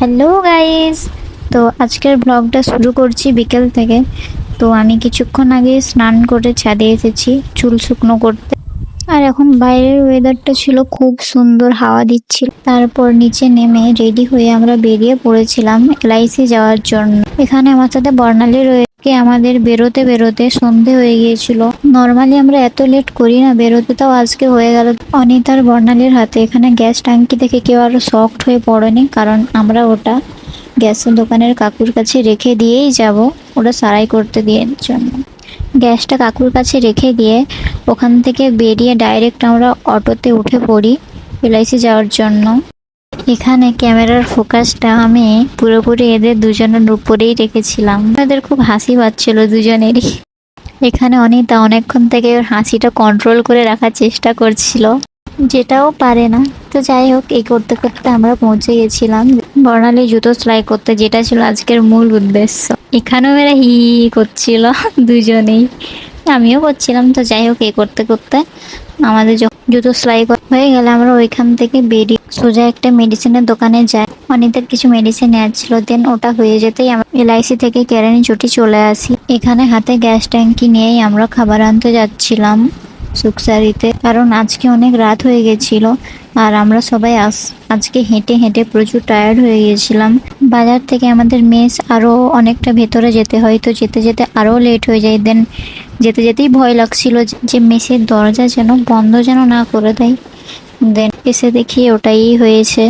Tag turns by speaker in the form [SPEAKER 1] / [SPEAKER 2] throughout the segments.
[SPEAKER 1] Hello guys. তো আজকের ব্লগটা শুরু করছি বিকেল থেকে। তো আমি কিছুক্ষণ আগে স্নান করে ছাদে এসেছি চুল শুকনো করতে। আর এখন বাইরের ওয়েদারটা ছিল খুব সুন্দর, হাওয়া দিচ্ছিল। তারপর নিচে নেমে রেডি হয়ে আমরা বেরিয়ে পড়েছিলাম এলআইসি যাওয়ার জন্য। এখানে আমার সাথে বর্ণালী রয়েছে। আমাদের বেরোতে বেরোতে সন্ধে হয়ে গিয়েছিল। নর্মালি আমরা এত লেট করি না বেরোতে, তাও আজকে হয়ে গেল। অনিতার বর্ণালীর হাতে এখানে গ্যাস ট্যাঙ্কি দেখে কেউ আরো শকড হয়ে পড়েনি, কারণ আমরা ওটা গ্যাসের দোকানের কাকুর কাছে রেখে দিয়েই যাব ওটা সারাই করতে দিয়ে জন্য। গ্যাসটা কাকুর কাছে রেখে দিয়ে ওখান থেকে বেরিয়ে ডাইরেক্ট আমরা অটোতে উঠে পড়ি এলআইসি যাওয়ার জন্য। এখানে ক্যামেরার ফোকাসটা আমি পুরোপুরি এদের দুজনের উপরেই রেখেছিলাম। এদের খুব হাসি পাচ্ছিল দুজনেরই। এখানে অনিতা অনেকক্ষণ থেকে ওর হাসিটা কন্ট্রোল করে রাখার চেষ্টা করছিল, যেটাও পারে না। তো যাই হোক, এই করতে করতে আমরা পৌঁছে গেছিলাম বর্ণালী জুতো সেলাই করতে, যেটা ছিল আজকের মূল উদ্দেশ্য। এখানেও এরা হি হি করছিল দুজনেই, আমিও করছিলাম। তো যাই হোক, এই করতে করতে আমাদের যখন জুতো সেলাই হয়ে গেলে আমরা ওইখান থেকে বেরিয়ে সোজা একটা মেডিসিনের দোকানে যাই। অনিতার কিছু মেডিসিন নেওয়ার ছিল, দেন ওটা হয়ে যেতেই আমরা এলআইসি থেকে কেরানি চটি চলে আসি। এখানে হাতে গ্যাস ট্যাঙ্কি নিয়েই আমরা খাবার আনতে যাচ্ছিলাম সুখসারিতে, কারণ আজকে অনেক রাত হয়ে গেছিল। আর আমরা সবাই আজকে হেঁটে হেঁটে প্রচুর টায়ার্ড হয়ে গিয়েছিলাম। বাজার থেকে আমাদের মেস আরও অনেকটা ভেতরে যেতে হয়, তো যেতে যেতে আরও লেট হয়ে যায়। দেন যেতে যেতেই ভয় লাগছিল যে মেসের দরজা যেন বন্ধ যেন না করে দেয়। দেন এসে দেখি ওটাই হয়েছে।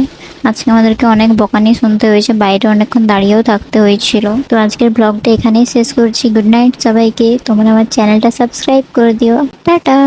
[SPEAKER 1] আজকে আমাদেরকে অনেক বকানি শুনতে হয়েছে, বাইরে অনেকক্ষণ দাঁড়িয়েও থাকতে হয়েছিল। তো আজকের ব্লগটা এখানেই শেষ করছি। গুড নাইট সবাইকে। তোমরা আমার চ্যানেলটা সাবস্ক্রাইব করে দিও। টাটা।